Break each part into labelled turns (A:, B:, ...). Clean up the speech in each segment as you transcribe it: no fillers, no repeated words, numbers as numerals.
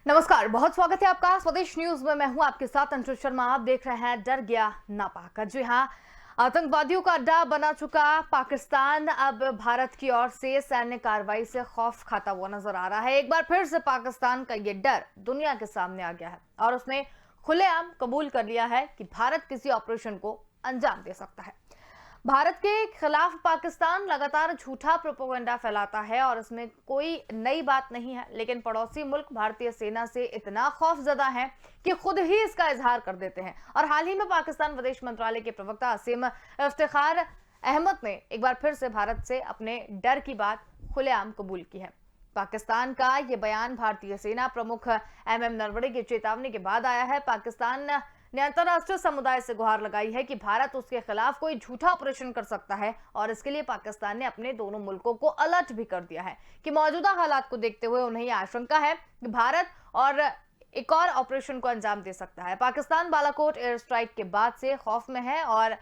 A: नमस्कार, बहुत स्वागत है आपका स्वदेश न्यूज में। मैं हूं आपके साथ अंशु शर्मा। आप देख रहे हैं डर गया ना पाकर। जी हां, आतंकवादियों का अड्डा बना चुका पाकिस्तान अब भारत की ओर से सैन्य कार्रवाई से खौफ खाता हुआ नजर आ रहा है। एक बार फिर से पाकिस्तान का ये डर दुनिया के सामने आ गया है और उसने खुलेआम कबूल कर लिया है कि भारत किसी ऑपरेशन को अंजाम दे सकता है। भारत के खिलाफ पाकिस्तान लगातार झूठा प्रोपेगेंडा फैलाता है और इसमें कोई नई बात नहीं है, लेकिन पड़ोसी मुल्क भारतीय सेना से इतना खौफजदा है कि खुद ही इसका इजहार कर देते हैं। और हाल ही में पाकिस्तान विदेश मंत्रालय के प्रवक्ता असीम इफ्तिखार अहमद ने एक बार फिर से भारत से अपने डर की बात खुलेआम कबूल की है। पाकिस्तान का यह बयान भारतीय सेना प्रमुख MM नरवणे की चेतावनी के बाद आया है। पाकिस्तान ने अंतर्राष्ट्रीय समुदाय से गुहार लगाई है कि भारत उसके खिलाफ कोई झूठा ऑपरेशन कर सकता है और इसके लिए पाकिस्तान ने अपने दोनों मुल्कों को अलर्ट भी कर दिया है कि मौजूदा हालात को देखते हुए उन्हें यह आशंका है कि भारत और एक और ऑपरेशन को अंजाम दे सकता है। पाकिस्तान बालाकोट एयर स्ट्राइक के बाद से खौफ में है और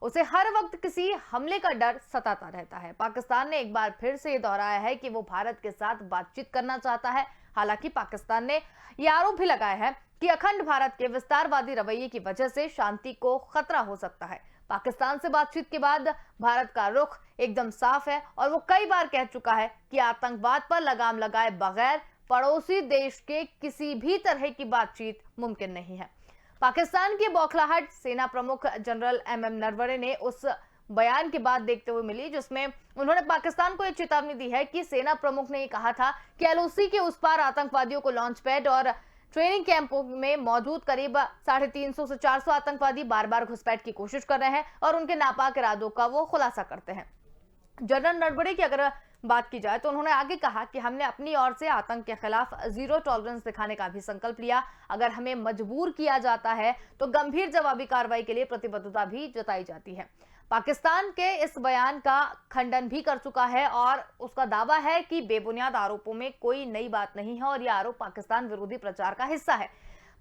A: उसे हर वक्त किसी हमले का डर सताता रहता है। पाकिस्तान ने एक बार फिर से ये दोहराया है कि वो भारत के साथ बातचीत करना चाहता है। हालांकि पाकिस्तान ने यह आरोप भी लगाया है कि अखंड भारत के विस्तारवादी रवैये की वजह से शांति को खतरा हो सकता है। पाकिस्तान से बातचीत के बाद भारत का रुख एकदम साफ है और वो कई बार कह चुका है कि आतंकवाद पर लगाम लगाए बगैर पड़ोसी देश के किसी भी तरह की बातचीत मुमकिन नहीं है। पाकिस्तान की बौखलाहट सेना प्रमुख जनरल MM नरवणे ने उस बयान की बात देखते हुए मिली जिसमें उन्होंने पाकिस्तान को एक चेतावनी दी है कि सेना प्रमुख ने ये कहा था कि LOC के उस पार आतंकवादियों को लॉन्च पैड और ट्रेनिंग कैंपों में मौजूद करीब 350 से 400 आतंकवादी बार बार घुसपैठ की कोशिश कर रहे हैं और उनके नापाक इरादों का वो खुलासा करते हैं। जनरल नरवणे की अगर बात की जाए तो उन्होंने आगे कहा कि हमने अपनी ओर से आतंक के खिलाफ जीरो टॉलरेंस दिखाने का भी संकल्प लिया। अगर हमें मजबूर किया जाता है तो गंभीर जवाबी कार्रवाई के लिए प्रतिबद्धता भी जताई जाती है। पाकिस्तान के इस बयान का खंडन भी कर चुका है और उसका दावा है कि बेबुनियाद आरोपों में कोई नई बात नहीं है और यह आरोप पाकिस्तान विरोधी प्रचार का हिस्सा है।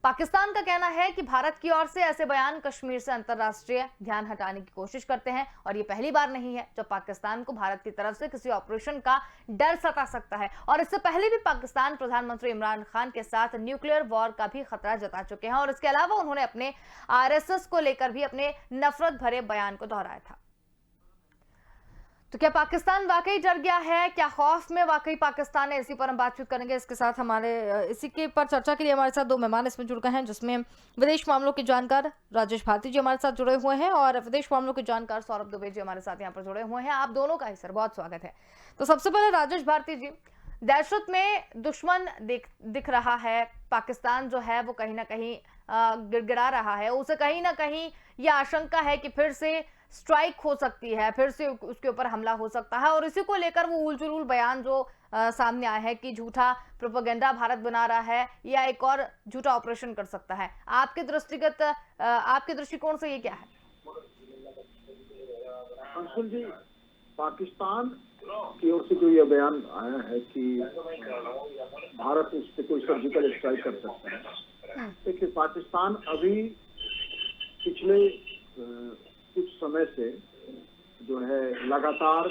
A: पाकिस्तान का कहना है कि भारत की ओर से ऐसे बयान कश्मीर से अंतर्राष्ट्रीय ध्यान हटाने की कोशिश करते हैं और ये पहली बार नहीं है जब पाकिस्तान को भारत की तरफ से किसी ऑपरेशन का डर सता सकता है। और इससे पहले भी पाकिस्तान प्रधानमंत्री इमरान खान के साथ न्यूक्लियर वॉर का भी खतरा जता चुके हैं और इसके अलावा उन्होंने अपने RSS को लेकर भी अपने नफरत भरे बयान को दोहराया था। तो क्या पाकिस्तान वाकई डर गया है? क्या खौफ में वाकई पाकिस्तान है? इसी पर हम बातचीत करेंगे। इसके साथ हमारे इसी के पर चर्चा के लिए हमारे साथ दो मेहमान इसमें जुड़ गए हैं, जिसमें विदेश मामलों के जानकार राजेश भारती जी हमारे साथ जुड़े हुए हैं और विदेश मामलों के जानकार सौरभ दुबे जी हमारे साथ यहाँ पर जुड़े हुए हैं। आप दोनों का ही सर बहुत स्वागत है। तो सबसे पहले राजेश भारती जी, दहशत में दुश्मन दिख रहा है। पाकिस्तान जो है वो कहीं ना कहीं गिड़गिड़ा रहा है। उसे कहीं ना कहीं यह आशंका है कि फिर से स्ट्राइक हो सकती है, फिर से उसके ऊपर हमला हो सकता है और इसी को लेकर वो उलझुल बयान जो सामने आया है कि झूठा प्रोपेगेंडा भारत बना रहा है या एक और झूठा ऑपरेशन कर सकता है। आपके आपके दृष्टिकोण से ये क्या है?
B: अंशुल जी, पाकिस्तान की ओर से जो यह बयान आया है कि भारत उस पर कोई सर्जिकल स्ट्राइक कर सकता है, देखिए पाकिस्तान अभी पिछले कुछ समय से जो है लगातार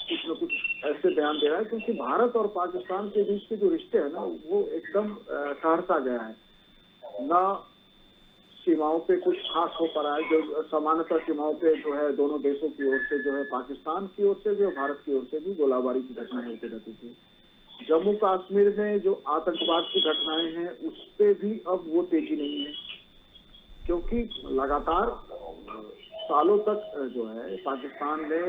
B: कुछ न कुछ ऐसे बयान दे रहा है, क्योंकि भारत और पाकिस्तान के बीच के जो रिश्ते हैं ना वो एकदम ठहरता गया है। ना सीमाओं पे कुछ खास हो पा रहा है। जो सामान्यतः सीमाओं पे जो है दोनों देशों की ओर से जो है पाकिस्तान की ओर से जो भारत की ओर से भी गोलाबारी की घटनाएं होती रहती थी। जम्मू कश्मीर में जो आतंकवाद की घटनाएं हैं उस पे भी अब वो तेजी नहीं है, क्योंकि लगातार सालों तक जो है पाकिस्तान ने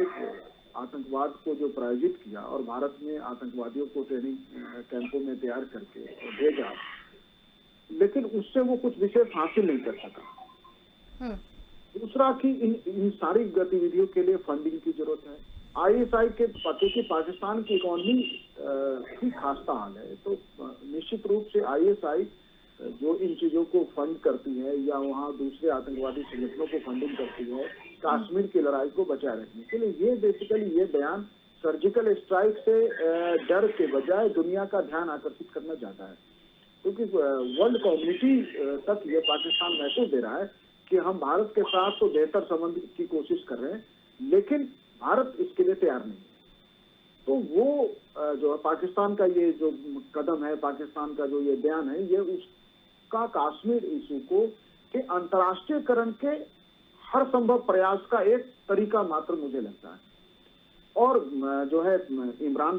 B: आतंकवाद को जो प्रायोजित किया और भारत में आतंकवादियों को ट्रेनिंग कैंपों में तैयार करके भेजा, लेकिन उससे वो कुछ विशेष हासिल नहीं कर सका। दूसरा कि इन सारी गतिविधियों के लिए फंडिंग की जरूरत है। ISI के पते की पाकिस्तान की इकोनॉमी की खास्ता हाल है, तो निश्चित रूप से ISI जो इन चीजों को फंड करती है या वहाँ दूसरे आतंकवादी संगठनों को फंडिंग करती है कश्मीर की लड़ाई को बचाए रखने के लिए, ये बेसिकली ये बयान सर्जिकल स्ट्राइक से डर के बजाय दुनिया का ध्यान आकर्षित करना चाहता है, क्योंकि वर्ल्ड कम्युनिटी तक ये पाकिस्तान मैसेज दे रहा है कि हम भारत के साथ तो बेहतर संबंध की कोशिश कर रहे हैं, लेकिन भारत इसके लिए तैयार नहीं है। तो वो जो है पाकिस्तान का ये जो कदम है, पाकिस्तान का जो ये बयान है, ये उसका कश्मीर इशू को के अंतर्राष्ट्रीयकरण के हर संभव प्रयास का एक तरीका मात्र मुझे लगता है। और जो है इमरान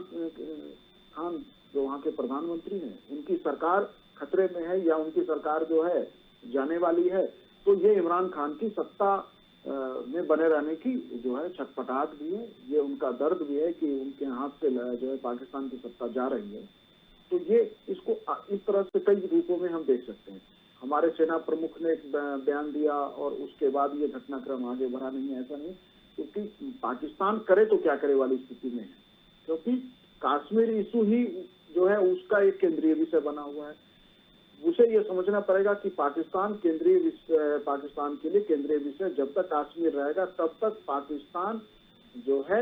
B: खान जो वहाँ के प्रधानमंत्री हैं, उनकी सरकार खतरे में है या उनकी सरकार जो है जाने वाली है, तो ये इमरान खान की सत्ता में बने रहने की जो है छटपटाहट भी है, ये उनका दर्द भी है कि उनके हाथ से जो है पाकिस्तान की सत्ता जा रही है। तो ये इसको इस तरह से कई रूपों में हम देख सकते हैं। हमारे सेना प्रमुख ने एक बयान दिया और उसके बाद ये घटनाक्रम आगे बढ़ा नहीं है, ऐसा नहीं, क्योंकि पाकिस्तान करे तो क्या करे वाली स्थिति में है, क्योंकि कश्मीर इशू ही जो है उसका एक केंद्रीय विषय बना हुआ है। उसे ये समझना पड़ेगा कि पाकिस्तान पाकिस्तान के लिए केंद्रीय विषय जब तक कश्मीर रहेगा तब तक पाकिस्तान जो है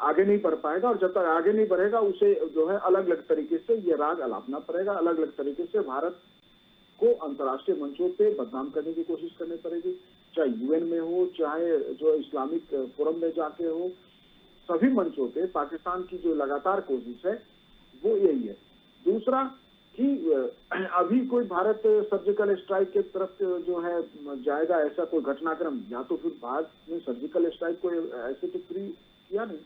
B: आगे नहीं बढ़ पाएगा, और जब तक आगे नहीं बढ़ेगा उसे जो है अलग अलग तरीके से ये राग अलापना पड़ेगा, अलग अलग तरीके से भारत को अंतर्राष्ट्रीय मंचों पे बदनाम करने की कोशिश करनी पड़ेगी, चाहे यूएन में हो, चाहे जो इस्लामिक फोरम में जाके हो, सभी मंचों पे पाकिस्तान की जो लगातार कोशिश है वो यही है। दूसरा कि अभी कोई भारत सर्जिकल स्ट्राइक के तरफ जो है जाएगा, ऐसा कोई घटनाक्रम, या तो फिर भारत ने सर्जिकल स्ट्राइक को ऐसे तो फ्री किया नहीं,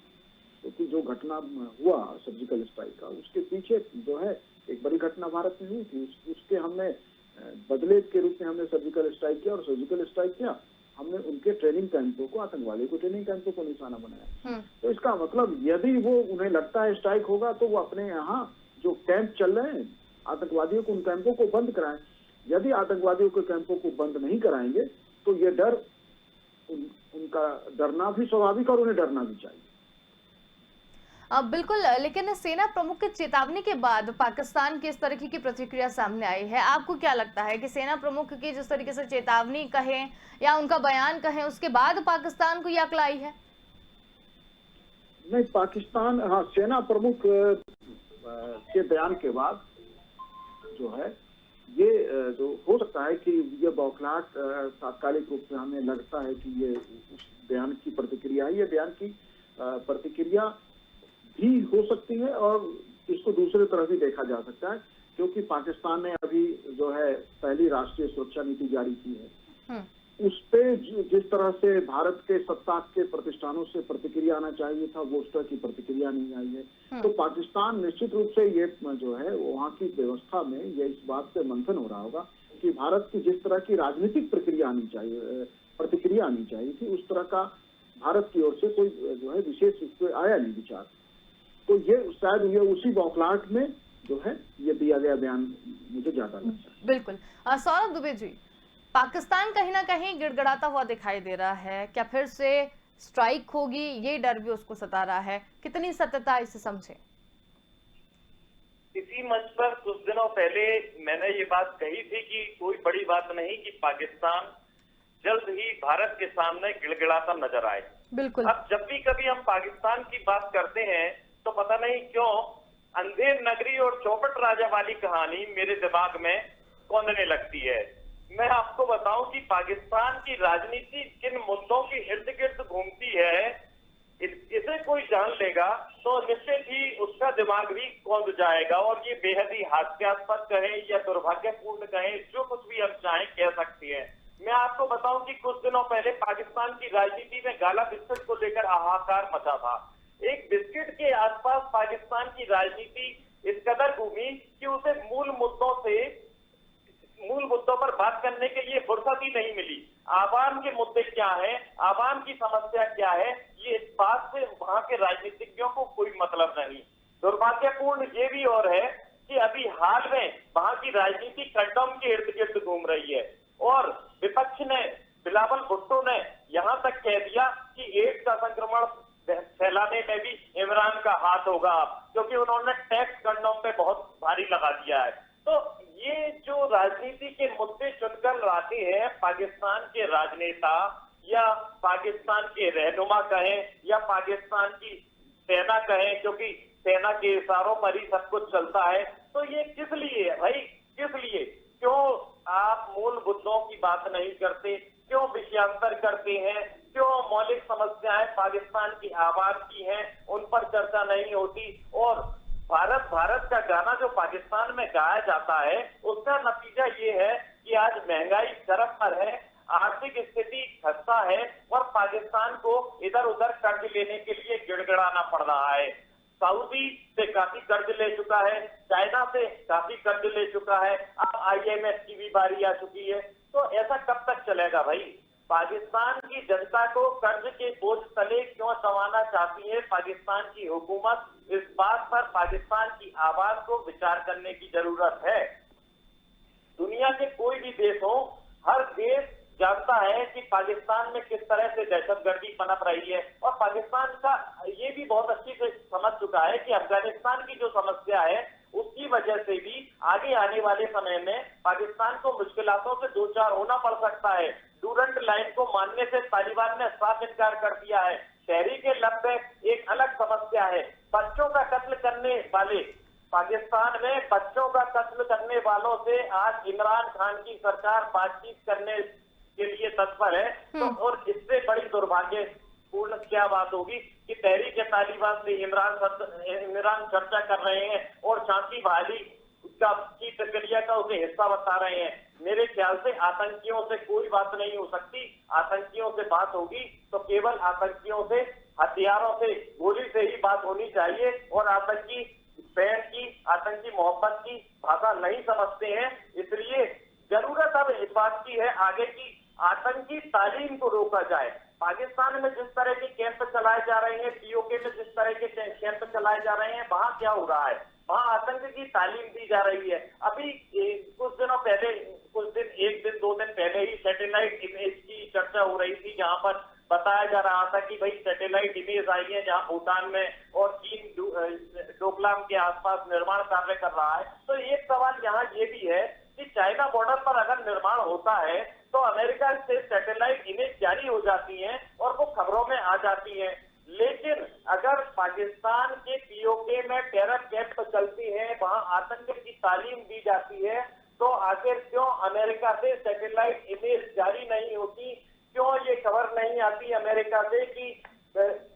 B: क्योंकि जो घटना हुआ सर्जिकल स्ट्राइक का उसके पीछे जो है एक बड़ी घटना भारत में हुई थी, उसके हमने बदले के रूप में हमने सर्जिकल स्ट्राइक किया, और सर्जिकल स्ट्राइक किया हमने उनके ट्रेनिंग कैंपों को, आतंकवादियों को ट्रेनिंग कैंपों को निशाना बनाया। तो इसका मतलब यदि वो उन्हें लगता है स्ट्राइक होगा तो वो अपने यहाँ जो कैंप चल रहे हैं आतंकवादियों को, उन कैंपों को बंद कराएं। यदि आतंकवादियों के कैंपों को बंद नहीं कराएंगे तो ये डर उनका डरना भी स्वाभाविक और उन्हें डरना भी चाहिए।
A: बिल्कुल, लेकिन सेना प्रमुख की चेतावनी के बाद पाकिस्तान की इस तरीके की प्रतिक्रिया सामने आई है। आपको क्या लगता है कि सेना प्रमुख की जिस तरीके से चेतावनी कहें या उनका बयान कहें, उसके बाद पाकिस्तान को ये अक्ल आई है?
B: नहीं, पाकिस्तान, हाँ, सेना प्रमुख के बयान के बाद जो है ये जो हो सकता है कि ये बौखलाहट तात्कालिक रूप से हमें लगता है कि ये उस बयान की प्रतिक्रिया है, ये बयान की प्रतिक्रिया भी हो सकती है, और इसको दूसरे तरह भी देखा जा सकता है, क्योंकि पाकिस्तान ने अभी जो है पहली राष्ट्रीय सुरक्षा नीति जारी की है। उस पे जिस तरह से भारत के सत्ता के प्रतिष्ठानों से प्रतिक्रिया आना चाहिए था, वो उस तरह की प्रतिक्रिया नहीं आई है। तो पाकिस्तान निश्चित रूप से ये जो है वहाँ की व्यवस्था में ये इस बात पे मंथन हो रहा होगा कि भारत की जिस तरह की राजनीतिक प्रतिक्रिया आनी चाहिए थी, उस तरह का भारत की ओर से कोई जो है विशेष उस पर आया नहीं विचार। तो ये शायद ये उसी बौखलाहट में जो है ये दिया गया बयान मुझे ज्यादा लगता है।
A: बिल्कुल। सौरभ दुबे जी, पाकिस्तान कहीं ना कहीं गिड़गिड़ाता हुआ दिखाई दे रहा है, क्या फिर से स्ट्राइक होगी, ये डर भी उसको सता रहा है, कितनी सत्यता इसे समझे?
C: इसी मंच पर कुछ दिनों पहले मैंने ये बात कही थी कि कोई बड़ी बात नहीं कि पाकिस्तान जल्द ही भारत के सामने गिड़गिड़ाता नजर आए।
A: बिल्कुल।
C: अब जब भी कभी हम पाकिस्तान की बात करते हैं तो पता नहीं क्यों अंधेर नगरी और चौपट राजा वाली कहानी मेरे दिमाग में कौंधने लगती है। मैं आपको बताऊं कि पाकिस्तान की राजनीति किन मुद्दों के इर्द गिर्द घूमती है, इसे कोई जान लेगा तो निश्चित ही उसका दिमाग भी कौंध जाएगा, और ये बेहद ही हास्यास्पद कहें या दुर्भाग्यपूर्ण कहें, जो कुछ भी हम चाहें कह सकती है। मैं आपको बताऊं कि कुछ दिनों पहले पाकिस्तान की राजनीति में गाला बिस्किट को लेकर हाहाकार मचा था। एक बिस्किट के आसपास पाकिस्तान की राजनीति इस कदर घूमी कि उसे मूल मुद्दों पर बात करने के लिए फुर्सत ही नहीं मिली। आवाम के मुद्दे क्या है, आवाम की समस्या क्या है, ये इस बात से वहां के राजनीतिज्ञों को कोई मतलब नहीं। दुर्भाग्यपूर्ण ये भी और है कि अभी हाल में वहां की राजनीति कंडोम के इर्द गिर्द घूम रही है, और विपक्ष ने, बिलावल भुट्टो ने यहां तक कह दिया कि एड्स का संक्रमण फैलाने में भी इमरान का हाथ होगा, क्योंकि उन्होंने टैक्स कंडोम पे बहुत भारी लगा दिया है। तो ये जो राजनीति के मुद्दे चुनकर लाते हैं पाकिस्तान के राजनेता या पाकिस्तान के रहनुमा कहें या पाकिस्तान की सेना कहें, क्योंकि सेना के इशारों पर ही सब कुछ चलता है, तो ये किस लिए है भाई, किस लिए? क्यों आप मूल मुद्दों की बात नहीं करते, क्यों विषयांतर करते हैं, क्यों मौलिक समस्याएं पाकिस्तान की आवाम की हैं, उन पर चर्चा नहीं होती। और भारत का गाना जो पाकिस्तान में गाया जाता है, उसका नतीजा ये है कि आज महंगाई चरम पर है, आर्थिक स्थिति खस्ता है और पाकिस्तान को इधर उधर कर्ज लेने के लिए गिड़गिड़ाना पड़ रहा है। सऊदी से काफी कर्ज ले चुका है, चाइना से काफी कर्ज ले चुका है, अब IMF की भी बारी आ चुकी है। तो ऐसा कब तक चलेगा भाई? पाकिस्तान की जनता को कर्ज के बोझ तले क्यों दबाना चाहती है पाकिस्तान की हुकूमत? इस बात पर पाकिस्तान की आवाज को विचार करने की जरूरत है। दुनिया के कोई भी देश हो, हर देश जानता है कि पाकिस्तान में किस तरह से दहशतगर्दी पनप रही है और पाकिस्तान का ये भी बहुत अच्छी से समझ चुका है कि अफगानिस्तान की जो समस्या है उसकी वजह से भी आगे आने वाले समय में पाकिस्तान को मुश्किलों से दो चार होना पड़ सकता है। डूरंट लाइन को मानने से तालिबान ने साफ इनकार कर दिया है। तहरीक-ए-लब्बैक एक अलग समस्या है। बच्चों का कत्ल करने वाले पाकिस्तान में बच्चों का कत्ल करने वालों से आज इमरान खान की सरकार बातचीत करने के लिए तत्पर है। तो और इससे बड़ी दुर्भाग्यपूर्ण क्या बात होगी कि तहरीक-ए-तालिबान से इमरान चर्चा कर रहे हैं और शांति बहाली की प्रक्रिया का उसे हिस्सा बता रहे हैं। मेरे ख्याल से आतंकियों से कोई बात नहीं हो सकती। आतंकियों से बात होगी तो केवल आतंकियों से, हथियारों से, गोली से ही बात होनी चाहिए। और आतंकी प्रेम की, आतंकी मोहब्बत की भाषा नहीं समझते हैं। इसलिए जरूरत अब इस बात की है आगे की आतंकी तालीम को रोका जाए। पाकिस्तान में जिस तरह के कैंप चलाए जा रहे हैं, POK में जिस तरह के कैंप चलाए जा रहे हैं, वहां क्या हो रहा है? वहां आतंक की तालीम दी जा रही है। अभी कुछ दिनों पहले, एक दिन दो दिन पहले ही सैटेलाइट इमेज की चर्चा हो रही थी, जहां पर बताया जा रहा था कि भाई सैटेलाइट इमेज आई है जहां भूटान में और चीन डोकलाम के आसपास निर्माण कार्य कर रहा है। तो एक सवाल यहाँ ये भी है कि चाइना बॉर्डर पर अगर निर्माण होता है तो अमेरिका से सैटेलाइट इमेज जारी हो जाती हैं और वो खबरों में आ जाती हैं। लेकिन अगर पाकिस्तान के POK में टेरर कैंप चलती है, वहां आतंक की तालीम दी जाती है, तो आखिर क्यों अमेरिका से सैटेलाइट इमेज जारी नहीं होती? क्यों ये खबर नहीं आती अमेरिका से कि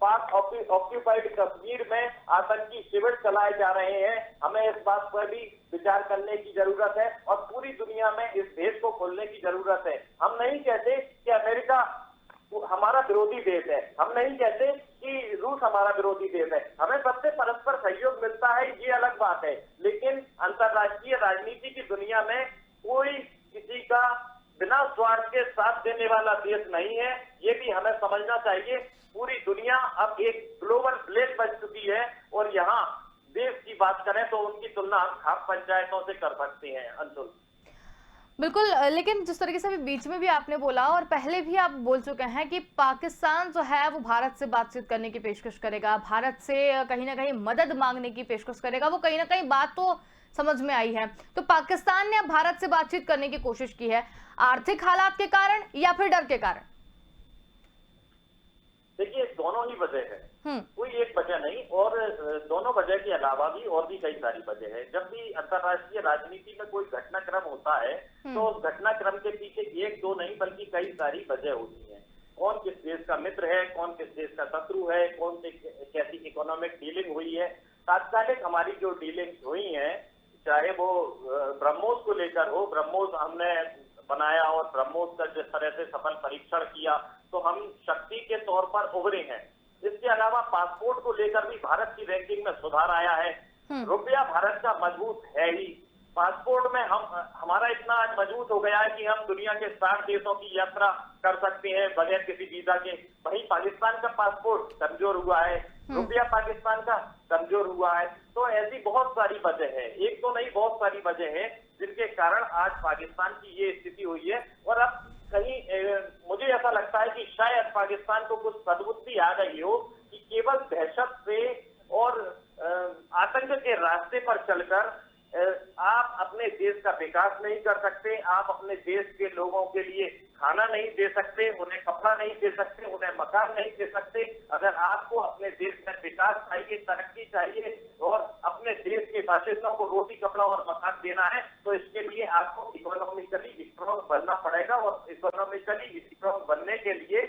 C: पाक ऑक्यूपाइड कश्मीर में आतंकी शिविर चलाए जा रहे हैं? हमें इस बात पर भी विचार करने की जरूरत है और पूरी दुनिया में इस देश को खोलने की जरूरत है। हम नहीं कहते कि अमेरिका हमारा विरोधी देश है, हम नहीं कहते कि रूस हमारा विरोधी देश है। हमें सबसे परस्पर सहयोग मिलता है, ये अलग बात है। लेकिन अंतर्राष्ट्रीय राजनीति की दुनिया में कोई किसी का बिना स्वार्थ के साथ देने वाला देश नहीं है। ये भी हमें समझना चाहिए। पूरी दुनिया अब एक ग्लोबल विलेज बन चुकी है और यहाँ देश की बात करें तो उनकी तुलना हम खाप पंचायतों से कर सकते हैं। अंशुल,
A: बिल्कुल, लेकिन जिस तरीके से अभी बीच में भी आपने बोला और पहले भी आप बोल चुके हैं कि पाकिस्तान जो है वो भारत से बातचीत करने की पेशकश करेगा, भारत से कहीं ना कहीं मदद मांगने की पेशकश करेगा, वो कहीं ना कहीं बात तो समझ में आई है। तो पाकिस्तान ने अब भारत से बातचीत करने की कोशिश की है, आर्थिक हालात के कारण या फिर डर के कारण?
C: देखिए, दोनों ही वजह है, कोई एक वजह नहीं। और दोनों वजह के अलावा भी और भी कई सारी वजह है। जब भी अंतर्राष्ट्रीय राजनीति में कोई घटनाक्रम होता है तो उस घटनाक्रम के पीछे एक दो नहीं बल्कि कई सारी वजह होती हैं। कौन किस देश का मित्र है, कौन किस देश का शत्रु है, कौन से कैसी इकोनॉमिक डीलिंग हुई है। तात्कालिक हमारी जो डीलिंग हुई है, चाहे वो ब्रह्मोस को लेकर हो, ब्रह्मोस हमने बनाया और ब्रह्मोस का जिस तरह से सफल परीक्षण किया तो हम शक्ति के तौर पर उभरे हैं। इसके अलावा पासपोर्ट को लेकर भी भारत की रैंकिंग में सुधार आया है। रुपया भारत का मजबूत है ही। पासपोर्ट में हमारा इतना आज मजबूत हो गया है कि हम दुनिया के 60 देशों की यात्रा कर सकते हैं बगैर किसी वीजा के। वहीं पाकिस्तान का पासपोर्ट कमजोर हुआ है, रुपया पाकिस्तान का कमजोर हुआ है। तो ऐसी बहुत सारी वजह है, एक तो नहीं बहुत सारी वजह है जिनके कारण आज पाकिस्तान की ये स्थिति हुई है। और अब कहीं मुझे ऐसा लगता है कि शायद पाकिस्तान को कुछ सद्बुद्धि आ गई हो कि केवल दहशत से और आतंक के रास्ते पर चलकर आप अपने देश का विकास नहीं कर सकते, आप अपने देश के लोगों के लिए खाना नहीं दे सकते, उन्हें कपड़ा नहीं दे सकते, उन्हें मकान नहीं दे सकते। अगर आपको अपने देश में विकास चाहिए, तरक्की चाहिए और अपने देश के बाशिंदों को रोटी, कपड़ा और मकान देना है तो इसके लिए आपको इकोनॉमिकली स्ट्रॉन्ग बनना पड़ेगा। और इकोनॉमिकली स्ट्रॉन्ग बनने के लिए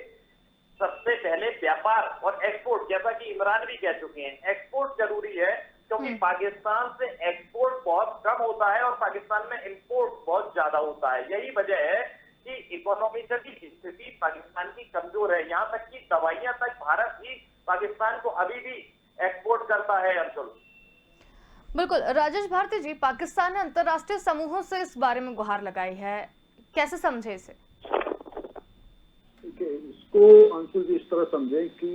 C: सबसे पहले व्यापार और एक्सपोर्ट, जैसा कि इमरान भी कह चुके हैं, एक्सपोर्ट जरूरी है, क्योंकि पाकिस्तान से एक्सपोर्ट बहुत कम होता है और पाकिस्तान में इंपोर्ट बहुत ज्यादा होता है। यही वजह है कि इकोनॉमिकली स्थिति पाकिस्तान की कमजोर है। यहाँ तक कि दवाइयां तक भारत ही पाकिस्तान को अभी भी एक्सपोर्ट करता है। अंशुल,
A: बिल्कुल। राजेश भारती जी, पाकिस्तान ने अंतर्राष्ट्रीय समूहों से इस बारे में गुहार लगाई है, कैसे समझे इसे?
B: इसको अंशुल जी इस तरह समझे कि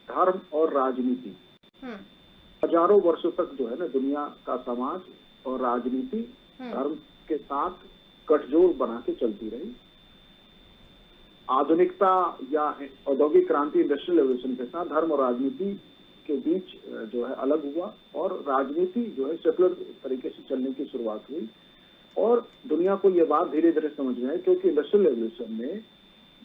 B: धर्म और राजनीति हजारों वर्षों तक जो है ना, दुनिया का समाज और राजनीति धर्म के साथ गठजोड़ बना के चलती रही। आधुनिकता या औद्योगिक क्रांति, इंडस्ट्रियल रेवोल्यूशन के साथ धर्म और राजनीति के बीच जो है अलग हुआ और राजनीति जो है सेकुलर तरीके से चलने की शुरुआत हुई। और दुनिया को ये बात धीरे धीरे समझ में आई, क्योंकि इंडस्ट्रियल रेवोल्यूशन में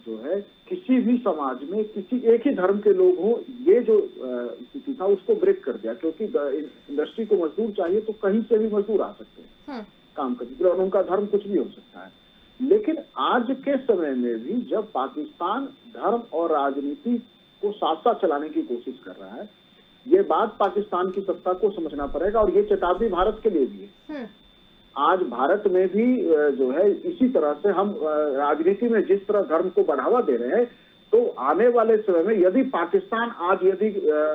B: जो है किसी भी समाज में किसी एक ही धर्म के लोग हों, ये जो स्थिति था उसको ब्रेक कर दिया। क्योंकि इंडस्ट्री को मजदूर चाहिए तो कहीं से भी मजदूर आ सकते हैं काम करने के लिए, और उनका धर्म कुछ भी हो सकता है। लेकिन आज के समय में भी जब पाकिस्तान धर्म और राजनीति को साथ साथ चलाने की कोशिश कर रहा है, ये बात पाकिस्तान की सत्ता को समझना पड़ेगा। और ये चेतावनी भारत के लिए भी है। आज भारत में भी जो है इसी तरह से हम राजनीति में जिस तरह धर्म को बढ़ावा दे रहे हैं, तो आने वाले समय में यदि पाकिस्तान आज यदि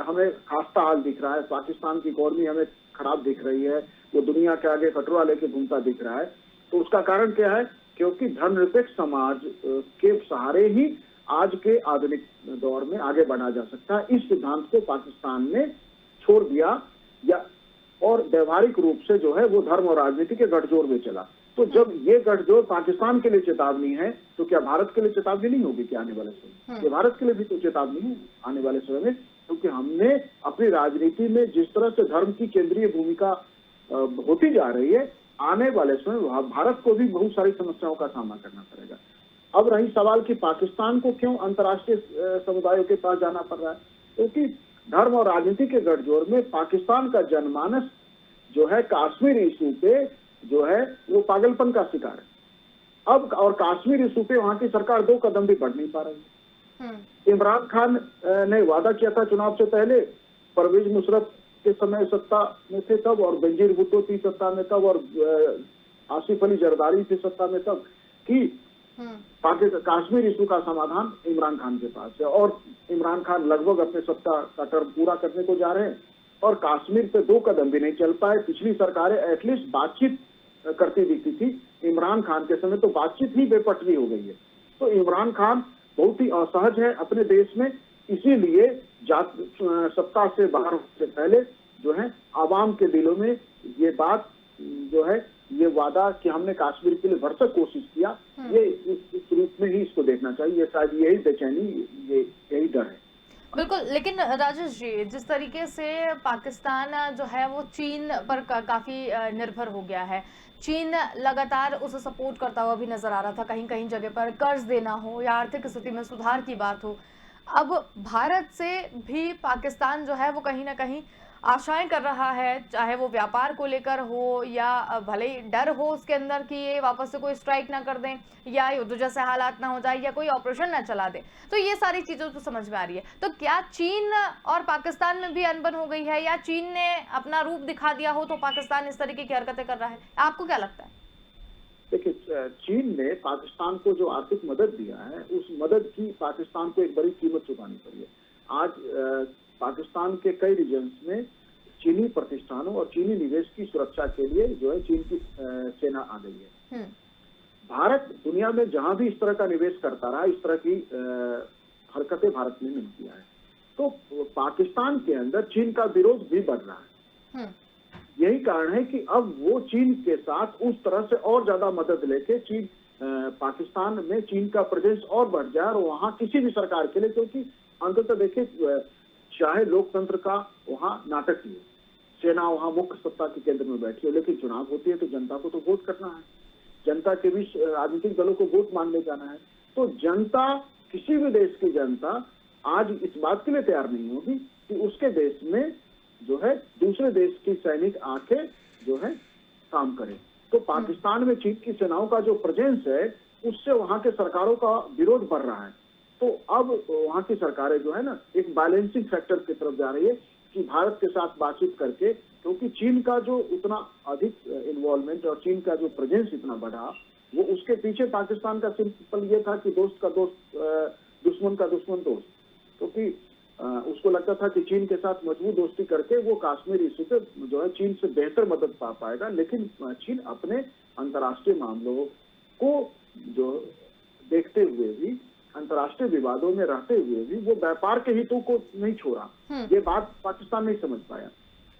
B: हमें खास्ता हाल दिख रहा है, पाकिस्तान की इकोनॉमी हमें खराब दिख रही है, वो दुनिया के आगे कटोरा लेके घूमता दिख रहा है, तो उसका कारण क्या है? क्योंकि धर्मनिरपेक्ष समाज के सहारे ही आज के आधुनिक दौर में आगे बढ़ा जा सकता है। इस सिद्धांत को पाकिस्तान ने छोड़ दिया या और व्यवहारिक रूप से जो है वो धर्म और राजनीति के गठजोड़ में चला। तो जब ये गठजोड़ पाकिस्तान के लिए चेतावनी है, तो क्या भारत के लिए चेतावनी नहीं होगी क्या आने वाले समय में? ये भारत के लिए भी तो चेतावनी है आने वाले समय में, क्योंकि हमने अपनी राजनीति में जिस तरह से धर्म की केंद्रीय भूमिका होती जा रही है, आने वाले समय भारत को भी बहुत सारी समस्याओं का सामना करना पड़ेगा। अब रही सवाल कि पाकिस्तान को क्यों अंतर्राष्ट्रीय समुदायों के पास जाना पड़ रहा है, क्योंकि धर्म और राजनीति के गठजोड़ में पाकिस्तान का जनमानस जो है कश्मीर इशू पे जो है वो पागलपन का शिकार है। अब और कश्मीर इशू पे वहां की सरकार 2 कदम भी बढ़ नहीं पा रही है। इमरान खान ने वादा किया था चुनाव से पहले, परवेज मुशर्रफ के समय सत्ता में थे तब, और बेनजीर भुट्टो थी सत्ता में तब, और आसिफ अली जरदारी थे सत्ता में तब, कि कश्मीर इशू का समाधान इमरान खान के पास है। और इमरान खान लगभग अपने सत्ता का टर्म पूरा करने को जा रहे हैं और कश्मीर पे 2 कदम भी नहीं चल पाए। पिछली सरकारें एटलीस्ट बातचीत करती दिखती थी, इमरान खान के समय तो बातचीत ही बेपटरी हो गई है। तो इमरान खान बहुत ही असहज है अपने देश में, इसीलिए सत्ता से बाहर होने से पहले जो है आवाम के दिलों में ये बात जो है, ये वादा कि हमने कश्मीर के लिए भरसक कोशिश किया, ये इस रूप में ही इसको देखना चाहिए। शायद यही बेचैनी, यही डर है।
A: बिल्कुल। लेकिन राजेश जी, जिस तरीके से पाकिस्तान जो है वो चीन पर काफी निर्भर हो गया है, चीन लगातार उसे सपोर्ट करता हुआ भी नजर आ रहा था, कहीं कहीं जगह पर कर्ज देना हो या आर्थिक स्थिति में सुधार की बात हो। अब भारत से भी पाकिस्तान जो है वो कहीं ना कहीं आशाएं कर रहा है, चाहे वो व्यापार को लेकर हो या भले ही डर हो उसके अंदर कि ये वापस से कोई स्ट्राइक ना कर दें या युद्ध जैसे हालात ना हो जाए या कोई ऑपरेशन ना चला दे। तो ये सारी चीजें तो समझ में आ रही है। तो क्या चीन और पाकिस्तान में भी अनबन हो गई है, या चीन ने अपना रूप दिखा दिया हो तो पाकिस्तान इस तरीके की हरकतें कर रहा है? आपको क्या लगता है?
B: देखिए, चीन ने पाकिस्तान को जो आर्थिक मदद दिया है, उस मदद की पाकिस्तान को एक बड़ी कीमत चुकानी पड़ी है। आज पाकिस्तान के कई रीजन्स में चीनी प्रतिष्ठानों और चीनी निवेश की सुरक्षा के लिए जो है चीन की सेना आ गई है। भारत दुनिया में जहां भी इस तरह का निवेश करता रहा, इस तरह की हरकतें भारत ने नहीं किया है। तो पाकिस्तान के अंदर चीन का विरोध भी बढ़ रहा है। यही कारण है कि अब वो चीन के साथ उस तरह से और ज्यादा मदद लेके चीन पाकिस्तान में चीन का प्रेजेंस और बढ़ जाए, और वहां किसी भी सरकार के लिए, क्योंकि अंततः देखिए चाहे लोकतंत्र का वहां नाटक ही है, सेना वहां मुख्य सत्ता के केंद्र में बैठी है, लेकिन चुनाव होती है तो जनता को तो वोट करना है, जनता के बीच राजनीतिक दलों को वोट मांगने जाना है। तो जनता, किसी भी देश की जनता आज इस बात के लिए तैयार नहीं होगी कि उसके देश में जो है दूसरे देश की सैनिक आके जो है काम करें। तो पाकिस्तान में चीन की सेनाओं का जो प्रेजेंस है, उससे वहां के सरकारों का विरोध बढ़ रहा है। तो अब वहाँ की सरकारें जो है ना एक बैलेंसिंग फैक्टर की तरफ जा रही है कि भारत के साथ बातचीत करके, क्योंकि चीन का जो उतना अधिक इन्वॉल्वमेंट और चीन का जो प्रेजेंस इतना बढ़ा, वो उसके पीछे पाकिस्तान का सिंपल ये था कि दोस्त का दोस्त दुश्मन का दुश्मन दोस्त, क्योंकि उसको लगता था कि चीन के साथ मजबूत दोस्ती करके वो कश्मीर इशू पे जो है चीन से बेहतर मदद पा पाएगा। लेकिन चीन अपने अंतर्राष्ट्रीय मामलों को जो देखते हुए भी, अंतर्राष्ट्रीय विवादों में रहते हुए भी वो व्यापार के हितों को नहीं छोड़ा। ये बात पाकिस्तान नहीं समझ पाया।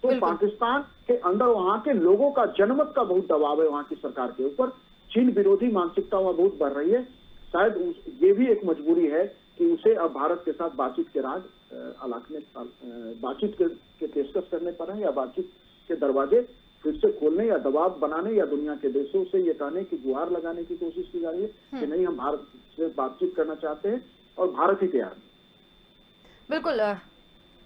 B: तो पाकिस्तान के अंदर वहाँ के लोगों का जनमत का बहुत दबाव है वहाँ की सरकार के ऊपर। चीन विरोधी मानसिकता वहाँ बहुत बढ़ रही है। शायद ये भी एक मजबूरी है कि उसे अब भारत के साथ बातचीत के राज बातचीत के पेशकश करने पर है, या बातचीत के दरवाजे फिर से खोलने या दबाव बनाने या दुनिया के देशों से ये कहने की गुहार लगाने की कोशिश की जा रही है कि नहीं, हम भारत से बातचीत करना चाहते हैं और भारत ही तैयार है।
A: बिल्कुल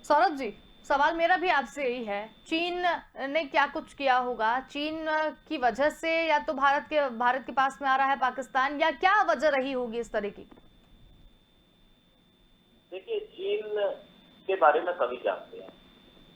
A: सौरभ जी, सवाल मेरा भी आपसे यही है, चीन ने क्या कुछ किया होगा? चीन की वजह से या तो भारत के पास में आ रहा है पाकिस्तान, या क्या वजह रही होगी इस तरह की?
C: देखिए, चीन के बारे में सभी जानते हैं।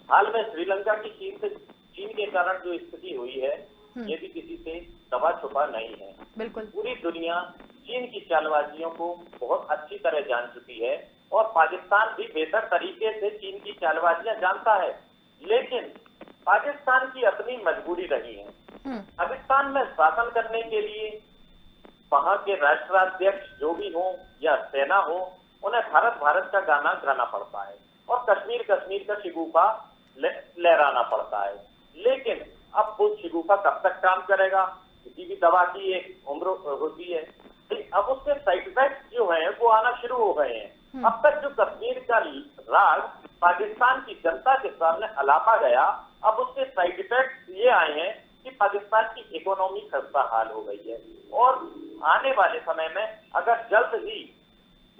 C: हाल में श्रीलंका की चीन के कारण जो स्थिति हुई है, ये भी किसी से दबा छुपा नहीं है।
A: बिल्कुल,
C: पूरी दुनिया चीन की चालबाजियों को बहुत अच्छी तरह जान चुकी है और पाकिस्तान भी बेहतर तरीके से चीन की चालबाजियां जानता है। लेकिन पाकिस्तान की अपनी मजबूरी रही है। पाकिस्तान में शासन करने के लिए वहां के राष्ट्राध्यक्ष जो भी हो या सेना हो, उन्हें भारत का गाना गाना पड़ता है और कश्मीर का शिगुफा लहराना पड़ता है। लेकिन अब वो शिगुफा कब तक काम करेगा? किसी भी दवा की एक उम्र होती है। अब उसके साइड इफेक्ट जो है वो आना शुरू हो गए हैं। अब तक जो कश्मीर का राज पाकिस्तान की जनता के सामने अलापा गया, अब उसके साइड इफेक्ट ये आए हैं कि पाकिस्तान की इकोनॉमी खस्ता हाल हो गई है और आने वाले समय में अगर जल्द ही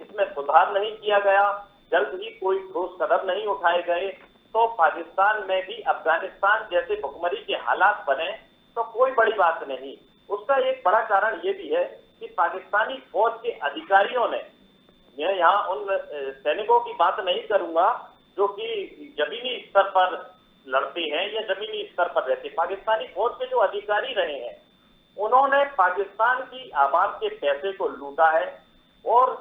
C: इसमें सुधार नहीं किया गया, जल्द ही कोई ठोस कदम नहीं उठाए गए, तो पाकिस्तान में भी अफगानिस्तान जैसे भुखमरी के हालात बने तो कोई बड़ी बात नहीं। उसका एक बड़ा कारण ये भी है कि पाकिस्तानी फौज के अधिकारियों ने, मैं यहाँ उन सैनिकों की बात नहीं करूंगा जो कि जमीनी स्तर पर लड़ते हैं या जमीनी स्तर पर रहते, पाकिस्तानी फौज के जो अधिकारी रहे हैं, उन्होंने पाकिस्तान की आवाम के पैसे को लूटा है और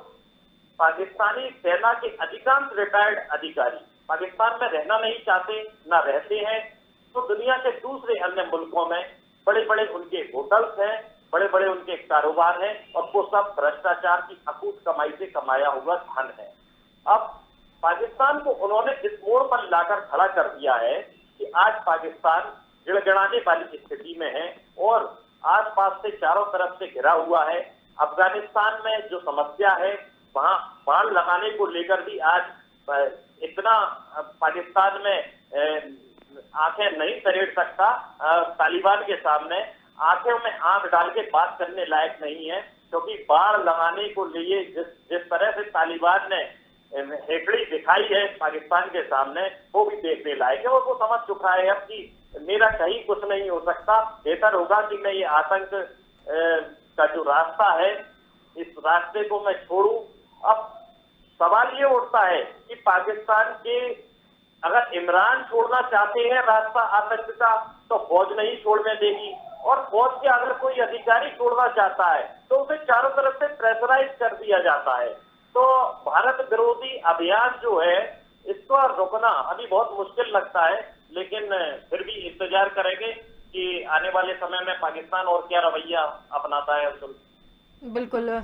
C: पाकिस्तानी सेना के अधिकांश रिटायर्ड अधिकारी पाकिस्तान में रहना नहीं चाहते, ना रहते हैं, तो दुनिया के दूसरे अन्य मुल्कों में बड़े बड़े उनके होटल्स हैं, बड़े बड़े उनके कारोबार हैं और वो सब भ्रष्टाचार की अकूत कमाई से कमाया हुआ धन है। अब पाकिस्तान को उन्होंने इस मोड़ पर लाकर खड़ा कर दिया है कि आज पाकिस्तान गिड़गिड़ाने वाली स्थिति में है और आसपास से चारों तरफ से घिरा हुआ है। अफगानिस्तान में जो समस्या है, वहां बाढ़ लगाने को लेकर भी आज इतना पाकिस्तान में आंखें नहीं तरेड़ सकता, तालिबान के सामने आंखें में आंख डाल के बात करने लायक नहीं है, क्योंकि बाढ़ लगाने को लिए जिस तरह से तालिबान ने हेकड़ी दिखाई है पाकिस्तान के सामने, वो भी देखने लायक है। और वो समझ चुका है अब कि मेरा कहीं कुछ नहीं हो सकता, बेहतर होगा कि मैं ये आतंक का जो रास्ता है, इस रास्ते को मैं छोड़ूं। अब सवाल ये उठता है कि पाकिस्तान के अगर इमरान छोड़ना चाहते हैं रास्ता आतंक का, तो फौज नहीं छोड़ने देगी, और फौज के अगर कोई अधिकारी छोड़ना चाहता है तो उसे चारों तरफ से प्रेशराइज कर दिया जाता है। तो भारत विरोधी अभियान जो है, इसको रोकना अभी बहुत मुश्किल लगता है, लेकिन फिर भी इंतजार करेंगे कि आने वाले समय में पाकिस्तान और क्या रवैया अपनाता है।
A: बिल्कुल,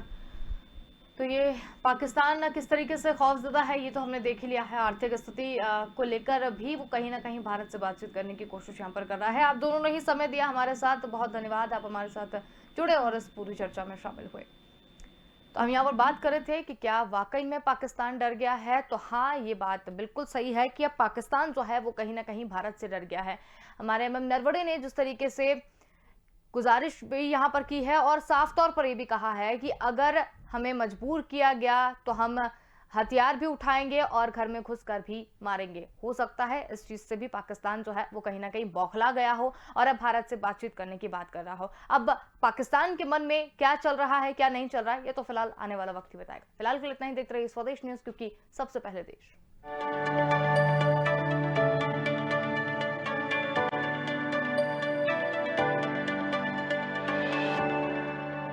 A: तो ये पाकिस्तान किस तरीके से खौफजदा है ये तो हमने देख ही लिया है। आर्थिक स्थिति को लेकर भी वो कहीं ना कहीं भारत से बातचीत करने की कोशिश यहाँ पर कर रहा है। आप दोनों ने ही समय दिया हमारे साथ, बहुत धन्यवाद, आप हमारे साथ जुड़े और इस पूरी चर्चा में शामिल हुए। तो हम यहाँ पर बात कर रहे थे कि क्या वाकई में पाकिस्तान डर गया है, तो हाँ, ये बात बिल्कुल सही है कि अब पाकिस्तान जो है वो कहीं ना कहीं भारत से डर गया है। हमारे MM नरवणे ने जिस तरीके से गुजारिश भी यहाँ पर की है और साफ तौर पर ये भी कहा है कि अगर हमें मजबूर किया गया तो हम हथियार भी उठाएंगे और घर में घुसकर भी मारेंगे। हो सकता है इस चीज से भी पाकिस्तान जो है वो कहीं ना कहीं बौखला गया हो और अब भारत से बातचीत करने की बात कर रहा हो। अब पाकिस्तान के मन में क्या चल रहा है, क्या नहीं चल रहा है, ये तो फिलहाल आने वाला वक्त ही बताएगा। फिलहाल के लिए इतना ही। देखते रहिए स्वदेश न्यूज, क्योंकि सबसे पहले देश।